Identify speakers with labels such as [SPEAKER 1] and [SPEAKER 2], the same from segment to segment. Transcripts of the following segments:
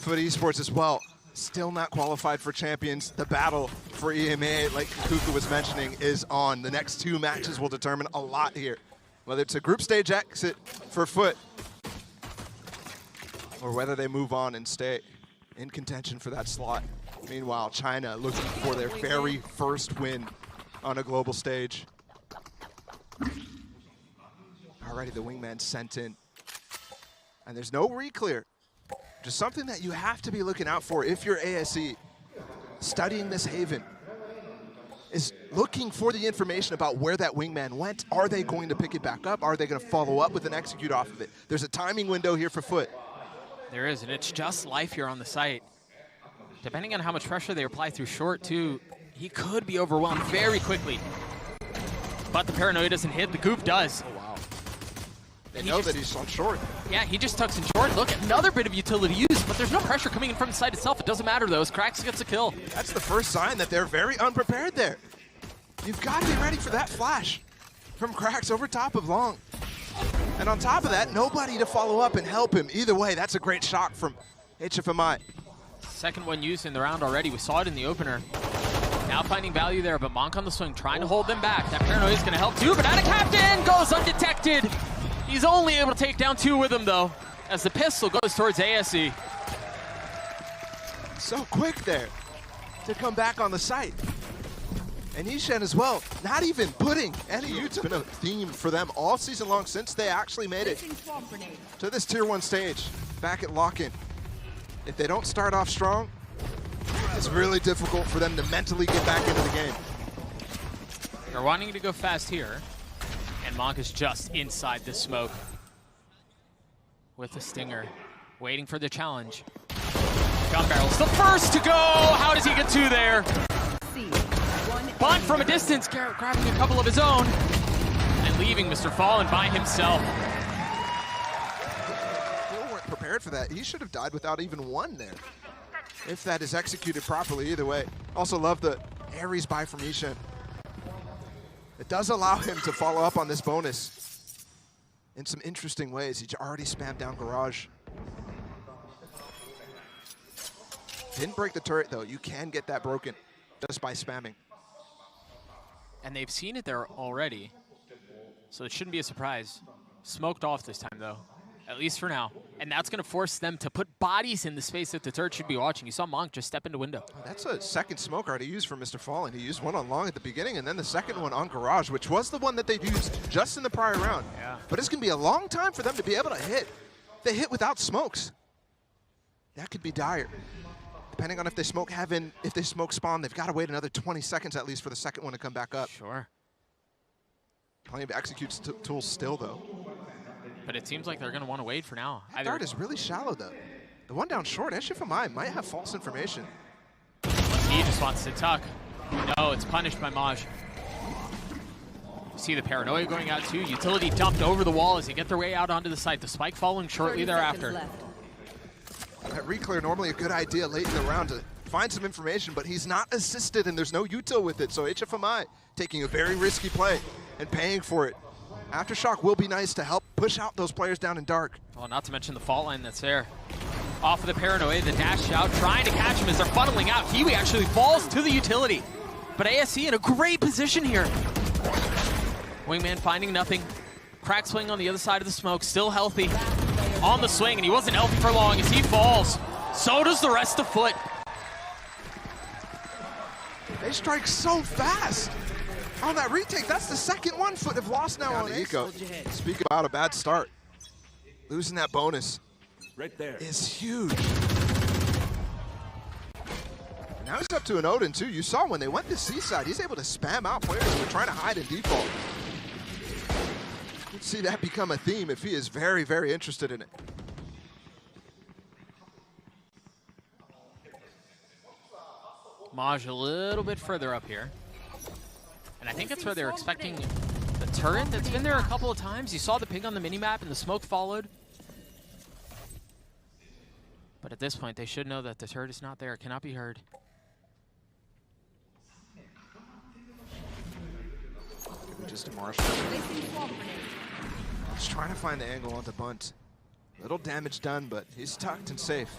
[SPEAKER 1] FUT Esports as well. Still not qualified for champions. The battle for EMA, like Kuku was mentioning, is on. The next 2 matches will determine a lot here. Whether it's a group stage exit for FUT, or whether they move on and stay in contention for that slot. Meanwhile, China looking for their very first win on a global stage. Already the wingman sent in. And there's no re-clear. Just something that you have to be looking out for if you're ASE studying this Haven, is looking for the information about where that wingman went. Are they going to pick it back up? Are they going to follow up with an execute off of it? There's a timing window here for FUT.
[SPEAKER 2] There is, and it's just life here on the site. Depending on how much pressure they apply through short, too, he could be overwhelmed very quickly. But the paranoia doesn't hit, the goop does.
[SPEAKER 1] Oh, wow. They know that he's on short.
[SPEAKER 2] Yeah, he just tucks in short. Look, another bit of utility use, but there's no pressure coming in from the site itself. It doesn't matter, though, as Krax gets a kill.
[SPEAKER 1] That's the first sign that they're very unprepared there. You've got to be ready for that flash from Krax over top of Long. And on top of that, nobody to follow up and help him. Either way, that's a great shot from HFMI.
[SPEAKER 2] Second one used in the round already. We saw it in the opener. Now finding value there, but Monk on the swing, trying to hold them back. That paranoia is going to help too, but Banana Captain goes undetected. He's only able to take down 2 with him, though, as the pistol goes towards ASE.
[SPEAKER 1] So quick there to come back on the site. And Ishan as well, not even putting any use. It's been a theme for them all season long since they actually made it to this Tier 1 stage back at Lock-In. If they don't start off strong, it's really difficult for them to mentally get back into the game.
[SPEAKER 2] They're wanting to go fast here, and Monk is just inside the smoke with the stinger, waiting for the challenge. Gun barrel's the first to go! How does he get 2 there? Bunt from a distance, Garrett grabbing a couple of his own, and leaving Mr. Fallen by himself.
[SPEAKER 1] Still weren't prepared for that. He should have died without even 1 there, if that is executed properly. Either way, also love the Ares buy from Ishan. It does allow him to follow up on this bonus in some interesting ways. He already spammed down Garage. Didn't break the turret though. You can get that broken just by spamming.
[SPEAKER 2] And they've seen it there already, so it shouldn't be a surprise. Smoked off this time, though, at least for now. And that's going to force them to put bodies in the space that the turret should be watching. You saw Monk just step into window.
[SPEAKER 1] Oh, that's a second smoke already used for Mr. Fallen. He used one on Long at the beginning, and then the second one on Garage, which was the one that they've used just in the prior round.
[SPEAKER 2] Yeah.
[SPEAKER 1] But it's going to be a long time for them to be able to hit. They hit without smokes. That could be dire. Depending on if they smoke Heaven, if they smoke Spawn, they've got to wait another 20 seconds at least for the second one to come back up.
[SPEAKER 2] Sure.
[SPEAKER 1] Plenty of execute tools still, though.
[SPEAKER 2] But it seems like they're going to want to wait for now.
[SPEAKER 1] That dart is really shallow, though. The one down short, SFMI might have false information.
[SPEAKER 2] He just wants to tuck. No, it's punished by Maj. See the paranoia going out, too. Utility dumped over the wall as they get their way out onto the site. The spike following shortly thereafter.
[SPEAKER 1] That re-clear normally a good idea late in the round to find some information, but he's not assisted and there's no util with it. So HFMI taking a very risky play and paying for it. Aftershock will be nice to help push out those players down in dark.
[SPEAKER 2] Well, not to mention the fault line that's there. Off of the paranoia, the dash out, trying to catch him as they're funneling out. Kiwi actually falls to the utility. But ASE in a great position here. Wingman finding nothing. Crack swing on the other side of the smoke, still healthy. On the swing, and he wasn't healthy for long as he falls. So does the rest of FUT.
[SPEAKER 1] They strike so fast on that retake. That's the second one FUT have lost now on Eco. Speak about a bad start. Losing that bonus
[SPEAKER 3] right there
[SPEAKER 1] is huge. Now he's up to an Odin too. You saw when they went to Seaside, he's able to spam out players who are trying to hide in default. You'd see that become a theme if he is very, very interested in it.
[SPEAKER 2] Maj a little bit further up here. And I think that's where they're expecting the turret that's been there a couple of times. You saw the ping on the minimap and the smoke followed. But at this point, they should know that the turret is not there. It cannot be heard.
[SPEAKER 1] Just a Marshall. Just trying to find the angle onto Bunt. Little damage done, but he's tucked and safe.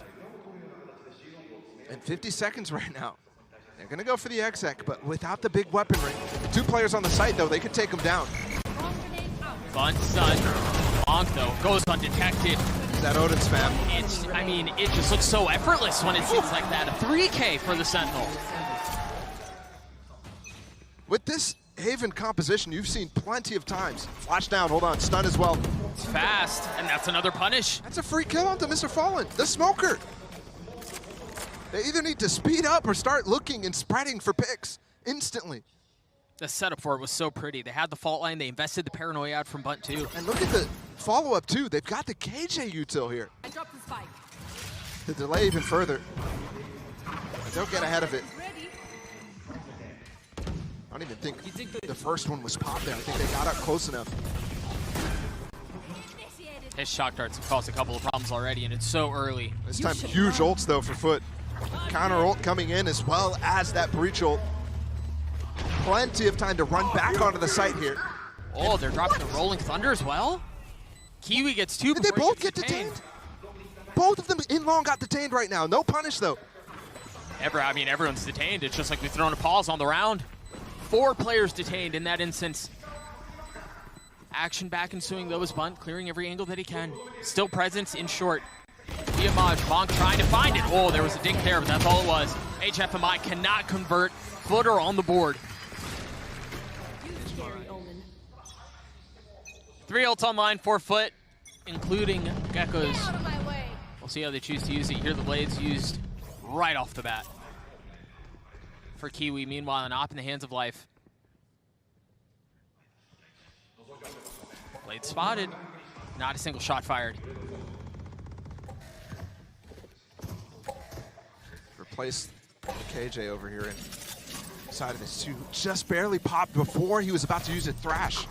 [SPEAKER 1] And 50 seconds right now. They're going to go for the exec, but without the big weaponry. 2 players on the site, though, they could take them down.
[SPEAKER 2] Fun stun. Monk, though, goes undetected.
[SPEAKER 1] Is that Odin spam?
[SPEAKER 2] I mean, it just looks so effortless when it seems like that. A 3K for the Sentinel.
[SPEAKER 1] With this Haven composition, you've seen plenty of times. Flash down, hold on, stun as well.
[SPEAKER 2] It's fast, and that's another punish.
[SPEAKER 1] That's a free kill onto Mr. Fallen, the smoker. They either need to speed up or start looking and spreading for picks instantly.
[SPEAKER 2] The setup for it was so pretty. They had the fault line, they invested the paranoia out from Bunt too.
[SPEAKER 1] And look at the follow-up too. They've got the KJ util here.
[SPEAKER 3] I dropped the spike.
[SPEAKER 1] To delay even further. Don't get ahead of it. I don't even think the first one was popped there. I think they got up close enough.
[SPEAKER 2] His shock darts have caused a couple of problems already, and it's so early.
[SPEAKER 1] This time, huge ults though for FUT. Counter ult coming in as well as that breach ult. Plenty of time to run back onto the site here.
[SPEAKER 2] Oh, they're dropping the Rolling Thunder as well? Kiwi gets 2
[SPEAKER 1] Did they
[SPEAKER 2] before he
[SPEAKER 1] both
[SPEAKER 2] gets
[SPEAKER 1] get detained? Both of them in long got detained right now. No punish though.
[SPEAKER 2] I mean, everyone's detained. It's just like we've thrown a pause on the round. 4 players detained in that instance. Action back ensuing though is Bunt, clearing every angle that he can. Still presence in short. Diamage, Monk trying to find it. Oh, there was a dink there, but that's all it was. HFMI cannot convert. Footer on the board. 3 ults online, 4 FUT, including Gekko's. We'll see how they choose to use it. Here the blades used right off the bat. For Kiwi, meanwhile, an op in the hands of life. Blade spotted. Not a single shot fired.
[SPEAKER 1] Replace the KJ over here inside of this too. Just barely popped before he was about to use a thrash.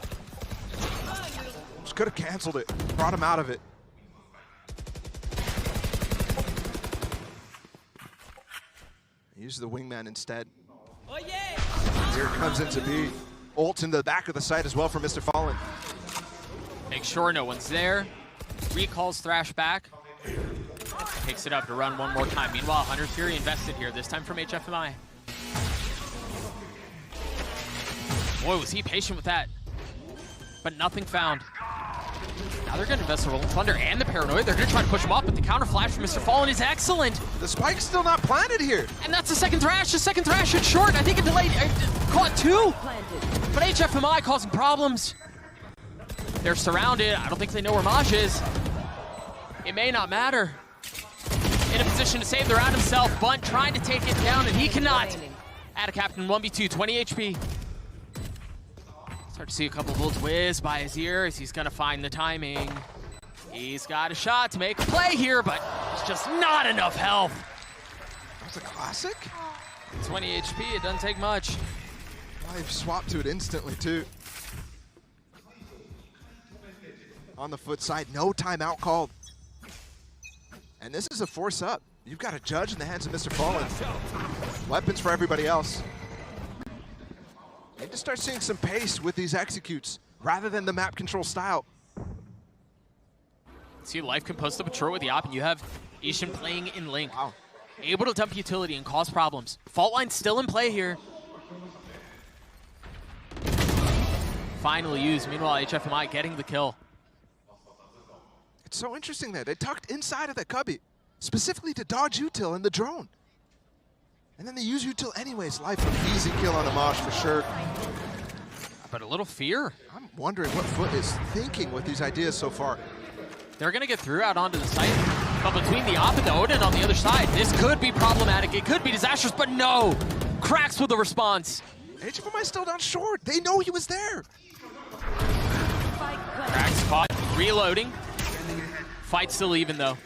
[SPEAKER 1] Just could have canceled it, brought him out of it. Use the wingman instead.
[SPEAKER 3] Oh yeah!
[SPEAKER 1] Here it comes into B. Ult in the back of the site as well for Mr. Fallen.
[SPEAKER 2] Make sure no one's there. Recalls Thrash back. Picks it up to run one more time. Meanwhile, Hunter's Fury invested here, this time from HFMI. Boy, was he patient with that. But nothing found. Now they're going to invest the Rolling Thunder and the Paranoid. They're going to try to push him up, but the counter flash from Mr. Fallen is excellent.
[SPEAKER 1] The spike's still not planted here.
[SPEAKER 2] And that's the second thrash. The second thrash hit short. I think it delayed. Caught 2. But HFMI causing problems. They're surrounded. I don't think they know where Maj is. It may not matter. In a position to save the round himself. Bunt trying to take it down, and he cannot. Add a captain, 1v2, 20 HP. Start to see a couple of bullets whiz by his ears. He's going to find the timing. He's got a shot to make a play here, but it's just not enough health.
[SPEAKER 1] That's a classic.
[SPEAKER 2] 20 HP, it doesn't take much.
[SPEAKER 1] I've swapped to it instantly too. On the FUT side, no timeout called. And this is a force up. You've got a judge in the hands of Mr. Fallen. Weapons for everybody else. Need to start seeing some pace with these executes rather than the map control style.
[SPEAKER 2] See, Life can post up a chore with the op, and you have Ishin playing in link.
[SPEAKER 1] Wow.
[SPEAKER 2] Able to dump utility and cause problems. Fault line still in play here. Finally used. Meanwhile, HFMI getting the kill.
[SPEAKER 1] It's so interesting that they tucked inside of that cubby, specifically to dodge util and the drone. And then they use util anyways. Life, an easy kill on the Mosh for sure.
[SPEAKER 2] But a little fear.
[SPEAKER 1] I'm wondering what FUT is thinking with these ideas so far.
[SPEAKER 2] They're going to get through out onto the site. But between the op and the Odin on the other side, this could be problematic. It could be disastrous, but no. Cracks with the response.
[SPEAKER 1] HFMI still down short. They know he was there.
[SPEAKER 2] Cracks caught. Reloading. Fight still even, though.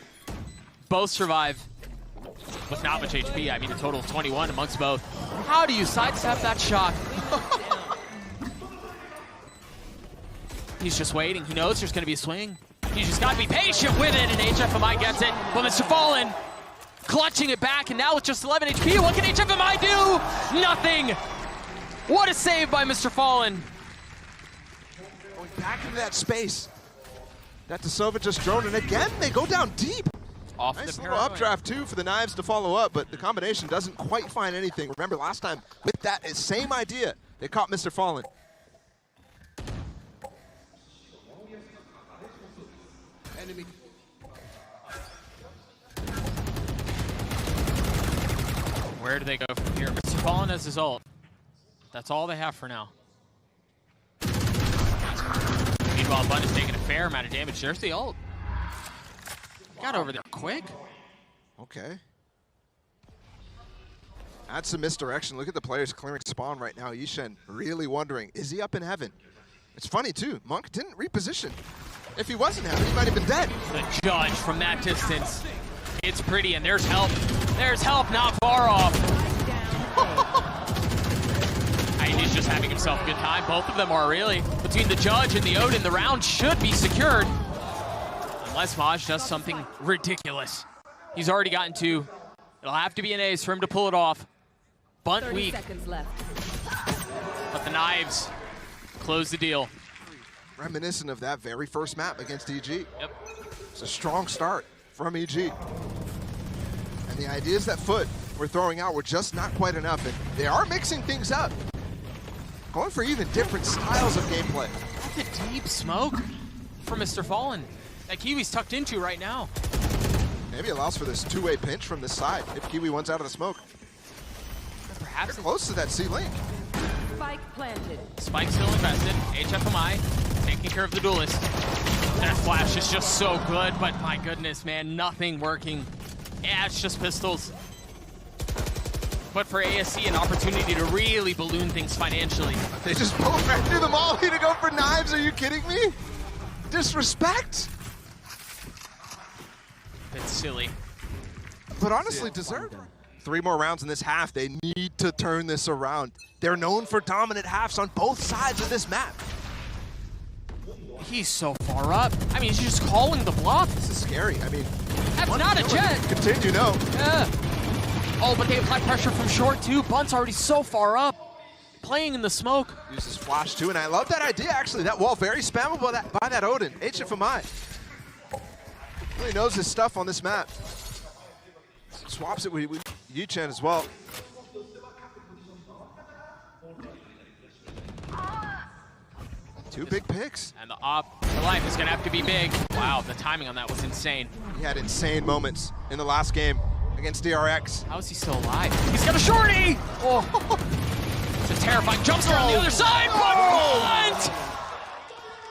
[SPEAKER 2] Both survive with not much HP. I mean, a total of 21 amongst both. How do you sidestep that shot? He's just waiting. He knows there's going to be a swing. He's just got to be patient with it, and HFMI gets it. But Mr. Fallen clutching it back, and now with just 11 HP, what can HFMI do? Nothing. What a save by Mr. Fallen.
[SPEAKER 1] Going back into that space. That Tasova just drone, and again, they go down deep.
[SPEAKER 2] off
[SPEAKER 1] Nice
[SPEAKER 2] the
[SPEAKER 1] little
[SPEAKER 2] paranoia.
[SPEAKER 1] updraft too for the knives to follow up, but the combination doesn't quite find anything. Remember last time with that same idea, they caught Mr. Fallen.
[SPEAKER 4] Enemy.
[SPEAKER 2] Where do they go from here? Mr. Fallen has his ult. That's all they have for now. Meanwhile, Bun is taking a fair amount of damage. There's the ult. Got over there quick.
[SPEAKER 1] Okay. That's some misdirection. Look at the players clearing spawn right now. Yishen really wondering, is he up in heaven? It's funny too, Monk didn't reposition. If he wasn't heaven, he might have been dead.
[SPEAKER 2] The judge from that distance. It's pretty, and there's help. There's help not far off. He's just having himself a good time. Both of them are really. Between the judge and the Odin, the round should be secured. Unless Maj does something ridiculous. He's already gotten two. It'll have to be an ace for him to pull it off. Bunt
[SPEAKER 3] 30
[SPEAKER 2] weak,
[SPEAKER 3] seconds left.
[SPEAKER 2] but the knives close the deal.
[SPEAKER 1] Reminiscent of that very first map against EG.
[SPEAKER 2] Yep.
[SPEAKER 1] It's a strong start from EG. And the ideas that FUT were throwing out were just not quite enough, and they are mixing things up. Going for even different styles of gameplay.
[SPEAKER 2] Look at the deep smoke from Mr. Fallen. That Kiwi's tucked into right now.
[SPEAKER 1] Maybe allows for this two-way pinch from this side if Kiwi wants out of the smoke.
[SPEAKER 2] Perhaps
[SPEAKER 1] They're close to that C-Link.
[SPEAKER 3] Spike planted.
[SPEAKER 2] Spike still invested. HFMI taking care of the duelist. That flash is just so good, but my goodness, man, nothing working. Yeah, it's just pistols. But for ASE, an opportunity to really balloon things financially.
[SPEAKER 1] They just pulled right through the molly to go for knives. Are you kidding me? Disrespect.
[SPEAKER 2] It's silly.
[SPEAKER 1] But honestly, deserved. 3 more rounds in this half. They need to turn this around. They're known for dominant halves on both sides of this map.
[SPEAKER 2] He's so far up. I mean, he's just calling the bluff.
[SPEAKER 1] This is scary. I mean,
[SPEAKER 2] That's not a jet.
[SPEAKER 1] Continue, no.
[SPEAKER 2] Yeah. Oh, but they apply pressure from short too. Bunt's already so far up. Playing in the smoke.
[SPEAKER 1] Uses flash too, and I love that idea actually. That wall very spammable by that Odin. HFMI. Really knows his stuff on this map. Swaps it with Yu-Chan as well. Two big picks.
[SPEAKER 2] And the op for life is gonna have to be big. Wow, the timing on that was insane.
[SPEAKER 1] He had insane moments in the last game against DRX.
[SPEAKER 2] How is he still alive? He's got a shorty! Oh. It's a terrifying jump scare on the other side, but Bunt!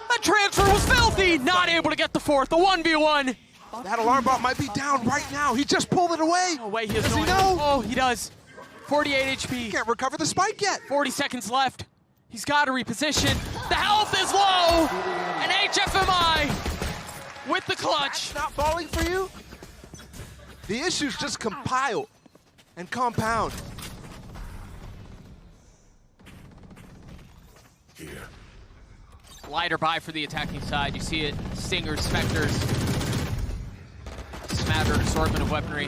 [SPEAKER 2] That transfer was filthy! Not able to get the fourth, the 1v1.
[SPEAKER 1] That alarm bot might be down right now. He just pulled it away.
[SPEAKER 2] No way, he has
[SPEAKER 1] Does
[SPEAKER 2] no
[SPEAKER 1] he
[SPEAKER 2] idea.
[SPEAKER 1] know?
[SPEAKER 2] Oh, he does. 48 HP.
[SPEAKER 1] He can't recover the spike yet.
[SPEAKER 2] 40 seconds left. He's got to reposition. The health is low! And HFMI with the clutch.
[SPEAKER 1] That's not falling for you? The issues just compile and compound.
[SPEAKER 2] Lighter buy for the attacking side. You see it. Stingers, Spectres. Smattered assortment of weaponry.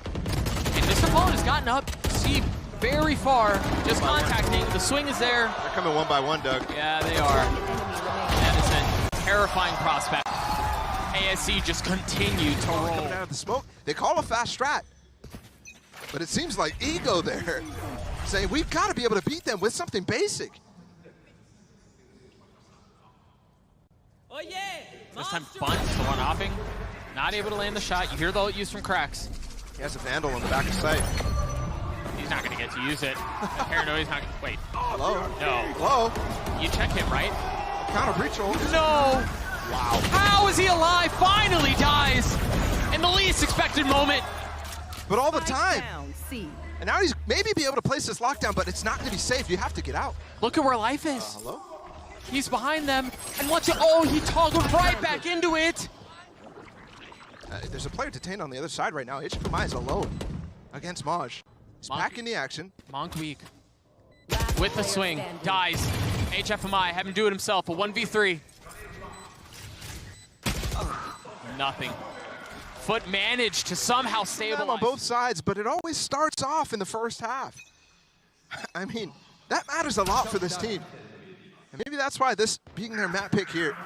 [SPEAKER 2] And Mr. Fallen has gotten up. See, very far. Just contacting. The swing is there.
[SPEAKER 1] They're coming one by one, Doug.
[SPEAKER 2] Yeah, they are. That is a terrifying prospect. ASE just continue to roll.
[SPEAKER 1] Coming out of the smoke. They call a fast strat. But it seems like ego there. Saying we've got to be able to beat them with something basic.
[SPEAKER 3] Oh yeah!
[SPEAKER 2] This time Bunt to one-hopping. Not able to land the shot. You hear the ult use from Cracks.
[SPEAKER 1] He has a Vandal on the back of sight.
[SPEAKER 2] He's not going to get to use it. Paranoia's not going to... Wait.
[SPEAKER 1] Hello?
[SPEAKER 2] No.
[SPEAKER 1] Hello?
[SPEAKER 2] You check him, right?
[SPEAKER 1] Counter breach ult.
[SPEAKER 2] No!
[SPEAKER 1] Wow.
[SPEAKER 2] How is he alive? Finally dies! In the least expected moment.
[SPEAKER 1] But all the time.
[SPEAKER 3] Down, C.
[SPEAKER 1] And now he's maybe be able to place this lockdown, but it's not going to be safe. You have to get out.
[SPEAKER 2] Look at where life is.
[SPEAKER 1] Hello?
[SPEAKER 2] He's behind them. And watch it. Oh, he toggled right back into it.
[SPEAKER 1] There's a player detained on the other side right now. HFMI is alone against Maj. He's
[SPEAKER 2] Monk.
[SPEAKER 1] back in the action.
[SPEAKER 2] Monk weak.
[SPEAKER 3] Last
[SPEAKER 2] With the
[SPEAKER 3] player
[SPEAKER 2] swing.
[SPEAKER 3] standing.
[SPEAKER 2] Dies. HFMI, have him do it himself. A 1v3. Nothing. FUT managed to somehow
[SPEAKER 1] Them
[SPEAKER 2] stabilize.
[SPEAKER 1] on both sides, but it always starts off in the first half. I mean, that matters a lot for this team. And maybe that's why this being their map pick here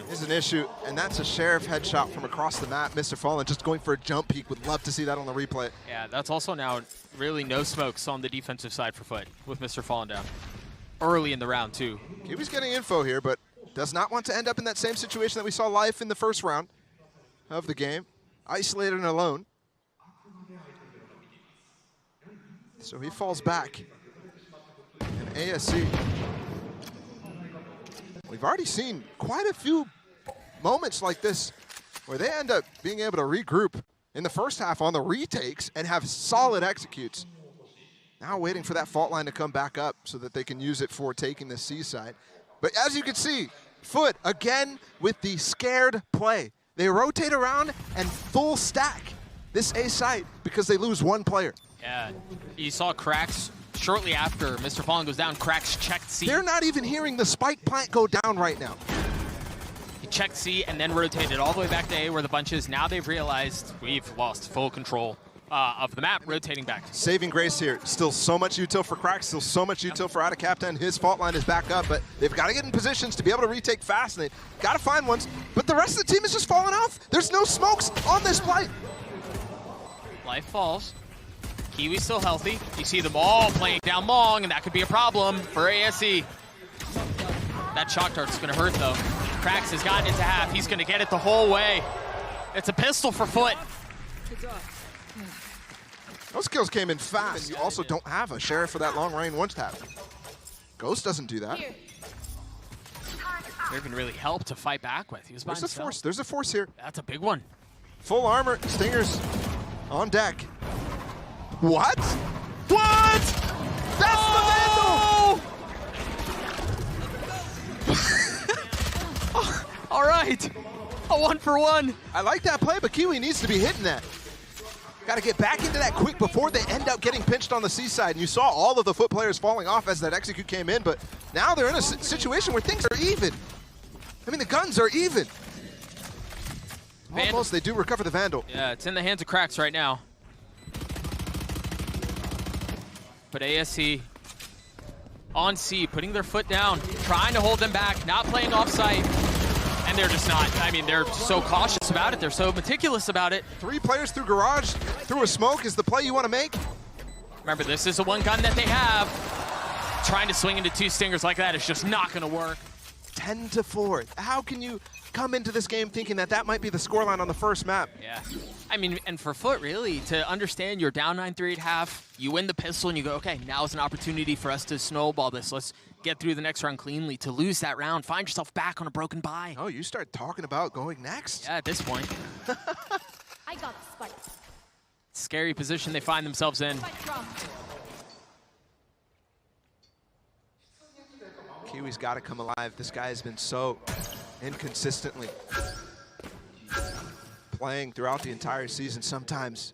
[SPEAKER 1] is an issue, and that's a Sheriff headshot from across the map. Mr. Fallen just going for a jump peek. Would love to see that on the replay.
[SPEAKER 2] Yeah, that's also now really no smokes on the defensive side for FUT with Mr. Fallen down. Early in the round, too.
[SPEAKER 1] Kiwi's getting info here, but does not want to end up in that same situation that we saw live in the first round of the game. Isolated and alone. So he falls back. And ASE, we've already seen quite a few moments like this where they end up being able to regroup in the first half on the retakes and have solid executes. Now waiting for that fault line to come back up so that they can use it for taking the C side. But as you can see, FUT again with the scared play. They rotate around and full stack this A site because they lose one player.
[SPEAKER 2] Yeah, you saw Cracks shortly after Mr. Fallen goes down. Cracks checked C.
[SPEAKER 1] They're not even hearing the spike plant go down right now.
[SPEAKER 2] He checked C and then rotated all the way back to A where the bunch is. Now they've realized we've lost full control of the map, rotating back.
[SPEAKER 1] Saving grace here. Still so much util for Cracks, still so much util for Captain. His fault line is back up, but they've got to get in positions to be able to retake fast, and they've got to find ones. But the rest of the team is just falling off. There's no smokes on this play.
[SPEAKER 2] Life falls. Kiwi's still healthy. You see them all playing down long, and that could be a problem for ASE. That shock dart's going to hurt, though. Cracks has gotten into half. He's going to get it the whole way. It's a pistol for FUT.
[SPEAKER 1] Those kills came in fast. You also don't have a Sheriff for that long range one tap. Ghost doesn't do that.
[SPEAKER 2] They're going to really help to fight back with. He was by
[SPEAKER 1] There's a
[SPEAKER 2] himself.
[SPEAKER 1] force. There's a force here.
[SPEAKER 2] That's a big one.
[SPEAKER 1] Full armor. Stingers on deck. What? What? That's the Vandal!
[SPEAKER 2] All right. A 1-for-1.
[SPEAKER 1] I like that play, but Kiwi needs to be hitting that. Got to get back into that quick before they end up getting pinched on the C side. And you saw all of the FUT players falling off as that execute came in, but now they're in a situation where things are even. I mean, the guns are even. Almost, they do recover the Vandal.
[SPEAKER 2] Yeah, it's in the hands of Cracks right now. But ASE on C, putting their foot down, trying to hold them back, not playing offsite. And they're just not, I mean, they're so cautious about it. They're so meticulous about it.
[SPEAKER 1] 3 players through garage, through a smoke is the play you want to make.
[SPEAKER 2] Remember, this is the one gun that they have. Trying to swing into 2 stingers like that is just not going to work.
[SPEAKER 1] 10-4. How can you come into this game thinking that that might be the scoreline on the first map?
[SPEAKER 2] Yeah. I mean, and for FUT, really, to understand you're down 9-3 at half, you win the pistol and you go, okay, now is an opportunity for us to snowball this. Let's get through the next round cleanly. To lose that round, find yourself back on a broken bye.
[SPEAKER 1] Oh, you start talking about going next?
[SPEAKER 2] Yeah, at this point.
[SPEAKER 3] I got the spike.
[SPEAKER 2] Scary position they find themselves in.
[SPEAKER 3] Spike dropped.
[SPEAKER 1] Kiwi's got to come alive. This guy has been so inconsistently playing throughout the entire season. Sometimes,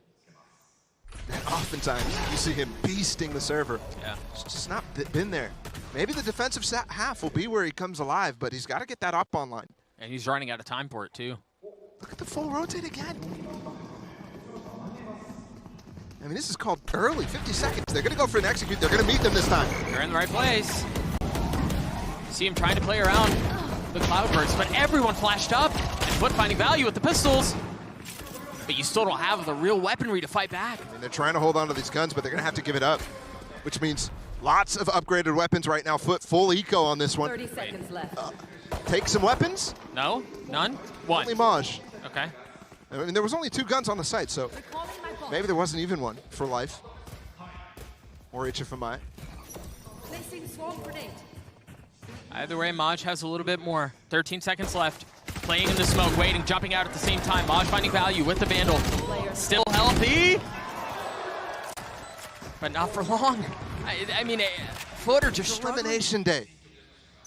[SPEAKER 1] and oftentimes, you see him beasting the server.
[SPEAKER 2] Yeah.
[SPEAKER 1] It's just not been there. Maybe the defensive half will be where he comes alive, but he's got to get that up online.
[SPEAKER 2] And he's running out of time for it, too.
[SPEAKER 1] Look at the full rotate again. I mean, this is called early, 50 seconds. They're going to go for an execute. They're going to meet them this time.
[SPEAKER 2] They're in the right place. See him trying to play around the cloudburst, but everyone flashed up and FUT finding value with the pistols. But you still don't have the real weaponry to fight back.
[SPEAKER 1] I mean, they're trying to hold on to these guns, but they're going to have to give it up, which means lots of upgraded weapons right now. FUT full eco on this one.
[SPEAKER 3] 30 seconds left.
[SPEAKER 1] Take some weapons.
[SPEAKER 2] No? None? One.
[SPEAKER 1] Only Maj.
[SPEAKER 2] Okay.
[SPEAKER 1] I mean, there was only 2 guns on the site, so
[SPEAKER 3] Recalling my bomb.
[SPEAKER 1] maybe there wasn't even one for life. Or HFMI.
[SPEAKER 3] Placing swarm grenade.
[SPEAKER 2] Either way, Maj has a little bit more. 13 seconds left. Playing in the smoke, waiting, jumping out at the same time. Maj finding value with the Vandal. Still healthy. But not for long. I mean, FUT are just struggling.
[SPEAKER 1] Elimination day.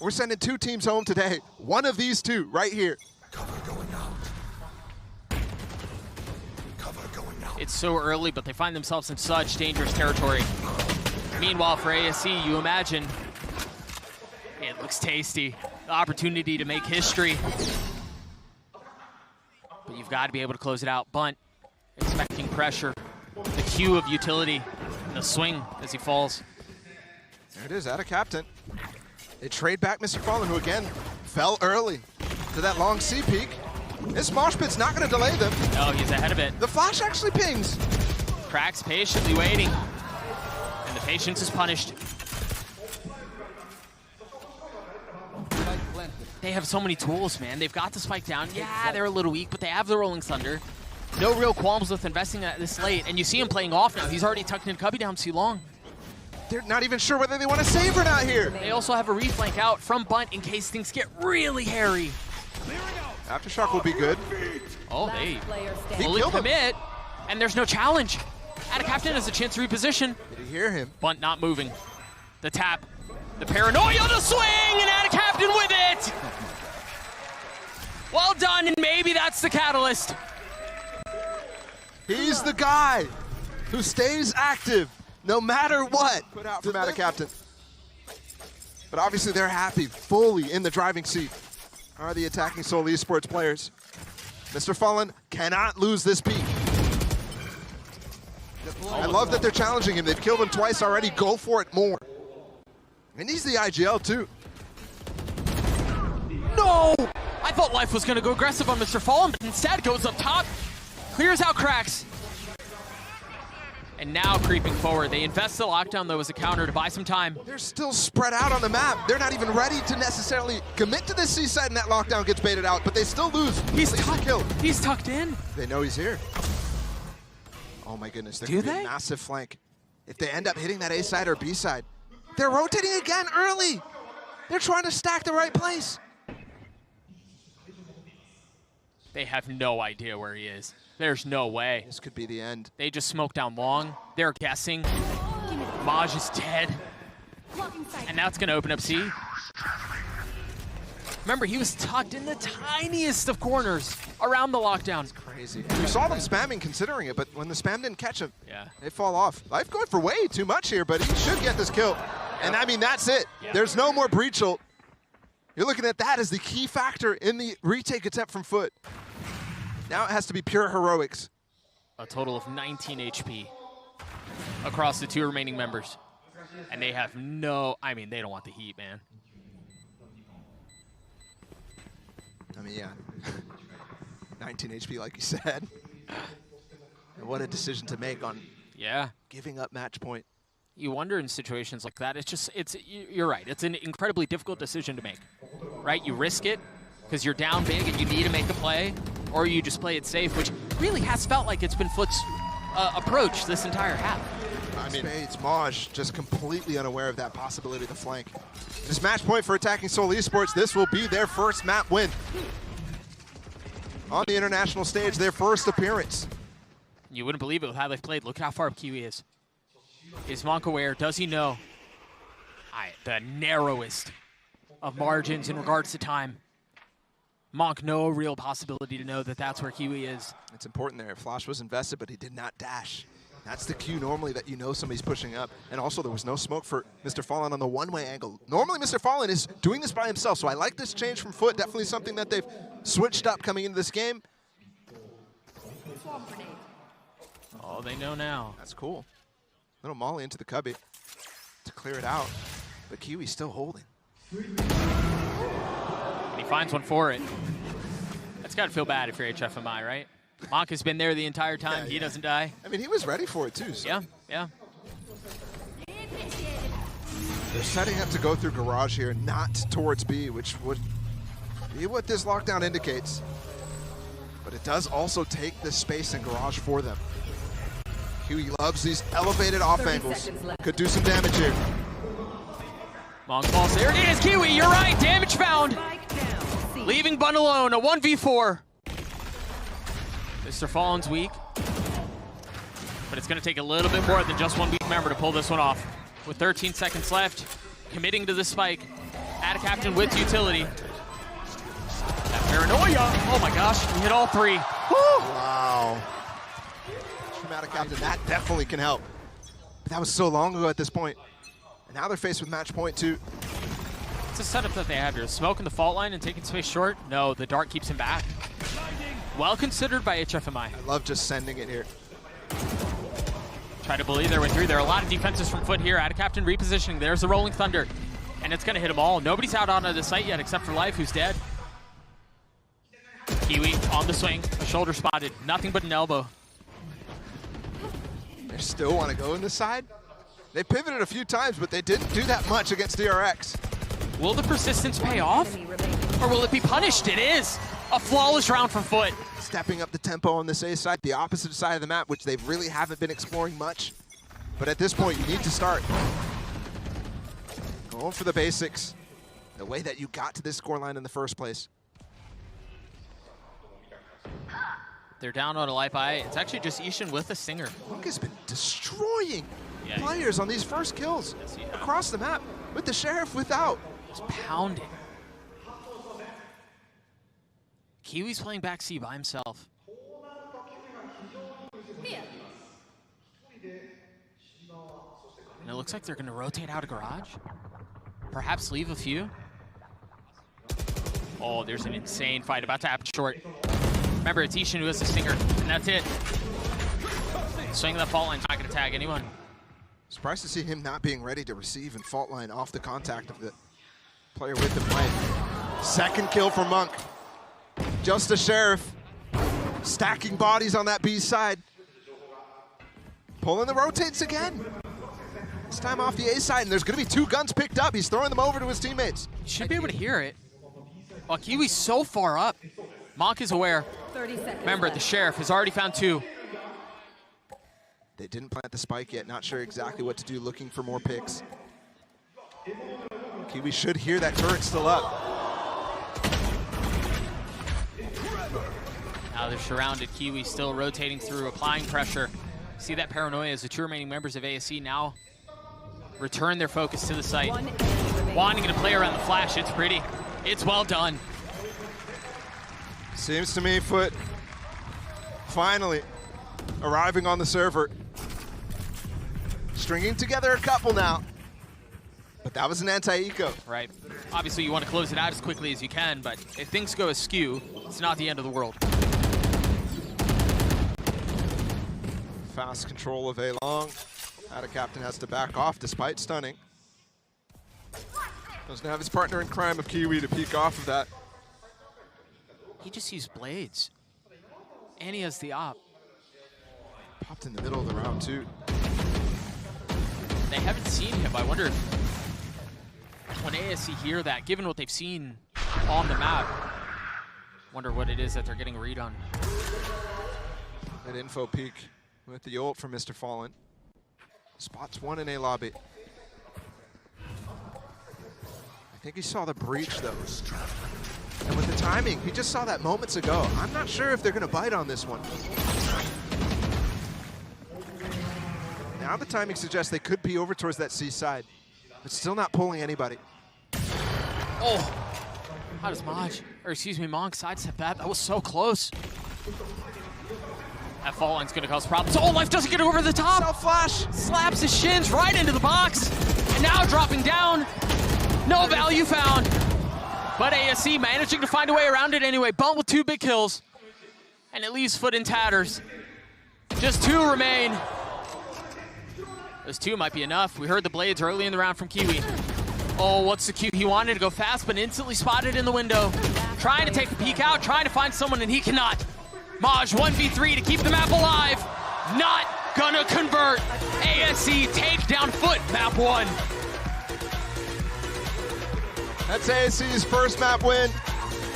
[SPEAKER 1] We're sending 2 teams home today. One of these 2 right here.
[SPEAKER 2] It's so early, but they find themselves in such dangerous territory. Meanwhile, for ASE, you imagine it looks tasty. The opportunity to make history. But you've got to be able to close it out. Bunt, expecting pressure. The cue of utility, and the swing as he falls.
[SPEAKER 1] There it is, out of captain. They trade back Mr. Fallen, who again fell early. to that long C peak. This mosh pit's not going to delay them.
[SPEAKER 2] No, he's ahead of it.
[SPEAKER 1] The flash actually pings.
[SPEAKER 2] Cracks patiently waiting. And the patience is punished. They have so many tools, man. They've got the spike down. Yeah, they're a little weak, but they have the rolling thunder. No real qualms with investing at this late. And you see him playing off now. He's already tucked in Cubby down too long.
[SPEAKER 1] They're not even sure whether they want to save or not here.
[SPEAKER 2] They also have a reflank out from Bunt in case things get really hairy.
[SPEAKER 1] Aftershock will be good.
[SPEAKER 2] Oh, they
[SPEAKER 3] Player
[SPEAKER 1] He
[SPEAKER 3] standing.
[SPEAKER 2] fully
[SPEAKER 1] killed him.
[SPEAKER 2] commit, and there's no challenge. Captain has a chance to reposition.
[SPEAKER 1] Did you hear him?
[SPEAKER 2] Bunt not moving. The tap, the paranoia, the swing, and Captain with it! Well done, and maybe that's the catalyst.
[SPEAKER 1] He's the guy who stays active no matter what. Put out from Captain. But obviously they're happy, fully in the driving seat are the attacking Seoul Esports players. Mr. Fallen cannot lose this peak. I love that they're challenging him. They've killed him twice already. Go for it more. And he's the IGL too.
[SPEAKER 2] No! I thought Life was gonna go aggressive on Mr. Fallen, but instead goes up top, clears out Cracks. And now creeping forward. They invest the lockdown though as a counter to buy some time.
[SPEAKER 1] They're still spread out on the map. They're not even ready to necessarily commit to this C side, and that lockdown gets baited out, but they still lose.
[SPEAKER 2] He's
[SPEAKER 1] At least
[SPEAKER 2] tucked.
[SPEAKER 1] killed.
[SPEAKER 2] He's tucked in.
[SPEAKER 1] They know he's here. Oh my goodness, there
[SPEAKER 2] Do
[SPEAKER 1] could be
[SPEAKER 2] they?
[SPEAKER 1] a massive flank. If they end up hitting that A side or B side, they're rotating again early. They're trying to stack the right place.
[SPEAKER 2] They have no idea where he is. There's no way.
[SPEAKER 1] This could be the end.
[SPEAKER 2] They just smoked down long. They're guessing. Maj is dead.
[SPEAKER 3] Blocking sight.
[SPEAKER 2] And now it's going to open up C. Remember, he was tucked in the tiniest of corners around the lockdown.
[SPEAKER 1] Crazy. We saw them spamming considering it, but when the spam didn't catch him,
[SPEAKER 2] Yeah.
[SPEAKER 1] they fall off. Life going for way too much here, but he should get this kill. And I mean, that's it.
[SPEAKER 2] Yeah.
[SPEAKER 1] There's no more breach ult. You're looking at that as the key factor in the retake attempt from FUT. Now it has to be pure heroics.
[SPEAKER 2] A total of 19 HP across the two remaining members. And they have no, I mean, they don't want the heat, man.
[SPEAKER 1] I mean, yeah. 19 HP, like you said. And what a decision to make on
[SPEAKER 2] Yeah.
[SPEAKER 1] giving up match point.
[SPEAKER 2] You wonder in situations like that, you're right. It's an incredibly difficult decision to make, right? You risk it because you're down big and you need to make a play, or you just play it safe, which really has felt like it's been FUT's approach this entire half.
[SPEAKER 1] I mean, Spades, Maj, just completely unaware of that possibility of the flank. This match point for attacking Seoul Esports, this will be their first map win. On the international stage, their first appearance.
[SPEAKER 2] You wouldn't believe it with how they've played. Look at how far up Kiwi is. Is Monk aware? Does he know? The narrowest of margins in regards to time. Monk, no real possibility to know that that's where Kiwi is.
[SPEAKER 1] It's important there. Flash was invested, but he did not dash. That's the cue normally that you know somebody's pushing up. And also there was no smoke for Mr. Fallen on the one-way angle. Normally Mr. Fallen is doing this by himself, so I like this change from FUT. Definitely something that they've switched up coming into this game.
[SPEAKER 3] Swarm grenade.
[SPEAKER 2] Oh, they know now.
[SPEAKER 1] That's cool. Little molly into the cubby to clear it out. But Kiwi's still holding.
[SPEAKER 2] And he finds one for it. That's got to feel bad if you're HFMI, right? Monk has been there the entire time.
[SPEAKER 1] Yeah,
[SPEAKER 2] He
[SPEAKER 1] yeah.
[SPEAKER 2] doesn't die.
[SPEAKER 1] I mean, he was ready for it too. So.
[SPEAKER 2] Yeah, yeah.
[SPEAKER 1] They're setting up to go through garage here, not towards B, which would be what this lockdown indicates. But it does also take this space in garage for them. Kiwi loves these elevated off
[SPEAKER 3] 30
[SPEAKER 1] angles.
[SPEAKER 3] seconds left.
[SPEAKER 1] Could do some damage here.
[SPEAKER 2] Long falls. There it is, Kiwi. You're right. Damage found.
[SPEAKER 3] Spike down. C.
[SPEAKER 2] Leaving Bun alone. A 1v4. Mr. Fallen's weak. But it's going to take a little bit more than just one weak member to pull this one off. With 13 seconds left, committing to the spike. Add a captain with utility. That paranoia. Oh my gosh, we hit all three. Woo!
[SPEAKER 1] Wow. Traumatic captain, that definitely can help. But that was so long ago at this point. And now they're faced with match point too.
[SPEAKER 2] It's a setup that they have here. Smoking the fault line and taking space short. No, the dart keeps him back. Well considered by HFMI.
[SPEAKER 1] I love just sending it here.
[SPEAKER 2] Try to believe their way through. There are a lot of defenses from FUT here. Add a captain repositioning. There's the rolling thunder. And it's going to hit them all. Nobody's out onto the site yet except for Life, who's dead. Kiwi on the swing, a shoulder spotted, nothing but an elbow.
[SPEAKER 1] They still want to go in the side. They pivoted a few times, but they didn't do that much against DRX.
[SPEAKER 2] Will the persistence pay off? Or will it be punished? It is! A flawless round from FUT.
[SPEAKER 1] Stepping up the tempo on this ASE side, the opposite side of the map, which they really haven't been exploring much. But at this point, you need to start going for the basics, the way that you got to this scoreline in the first place.
[SPEAKER 2] They're down on a life eye. It's actually just Ishin with a stinger.
[SPEAKER 1] Monk has been destroying players on these first kills across the map, with the Sheriff without.
[SPEAKER 2] Just pounding. Kiwi's playing backseat by himself.
[SPEAKER 3] Here.
[SPEAKER 2] And it looks like they're going to rotate out of garage. Perhaps leave a few. Oh, there's an insane fight about to happen short. Remember, it's Ishin who has the stinger, and that's it. Swinging the fault line's not going to tag anyone.
[SPEAKER 1] Surprised to see him not being ready to receive and fault line off the contact of the player with the play. Second kill for Monk. Just a Sheriff. Stacking bodies on that B side. Pulling the rotates again. This time off the A side, and there's going to be 2 guns picked up. He's throwing them over to his teammates.
[SPEAKER 2] You should be able to hear it. Oh, Kiwi's so far up. Monk is aware.
[SPEAKER 3] 30 seconds
[SPEAKER 2] Remember, the Sheriff has already found 2.
[SPEAKER 1] They didn't plant the spike yet, not sure exactly what to do, looking for more picks. Kiwi should hear that turret still up.
[SPEAKER 2] Now they're surrounded. Kiwi still rotating through, applying pressure. See that paranoia as the 2 remaining members of ASE now return their focus to the site. Wanting to play around the flash, it's pretty. It's well done.
[SPEAKER 1] Seems to me FUT finally arriving on the server. Stringing together a couple now. But that was an anti-eco.
[SPEAKER 2] Right. Obviously, you want to close it out as quickly as you can, but if things go askew, it's not the end of the world.
[SPEAKER 1] Fast control of A long. Ada Captain has to back off despite stunning. Doesn't have his partner in crime of Kiwi to peek off of that.
[SPEAKER 2] He just used blades. And he has the op.
[SPEAKER 1] Popped in the middle of the round too.
[SPEAKER 2] They haven't seen him. I wonder if when ASE hear that, given what they've seen on the map, wonder what it is that they're getting a read on.
[SPEAKER 1] That info peek with the ult from Mr. Fallen. Spots 1 in A lobby. I think he saw the breach though. And with the timing, he just saw that moments ago. I'm not sure if they're gonna bite on this one. Now the timing suggests they could be over towards that C side, but still not pulling anybody.
[SPEAKER 2] Oh, how does Monk sidestep that? That was so close. That fall line's gonna cause problems. Oh, Life doesn't get over the top.
[SPEAKER 1] Self flash.
[SPEAKER 2] Slaps his shins right into the box. And now dropping down. No value found. But ASE managing to find a way around it anyway. Bump with 2 big kills. And it leaves FUT in tatters. Just 2 remain. Those 2 might be enough. We heard the blades early in the round from Kiwi. Oh, what's the cue? He wanted to go fast, but instantly spotted in the window. Trying to take a peek out, trying to find someone, and he cannot. Maj 1v3 to keep the map alive. Not gonna convert. ASE take down FUT, map 1.
[SPEAKER 1] That's ASE's first map win.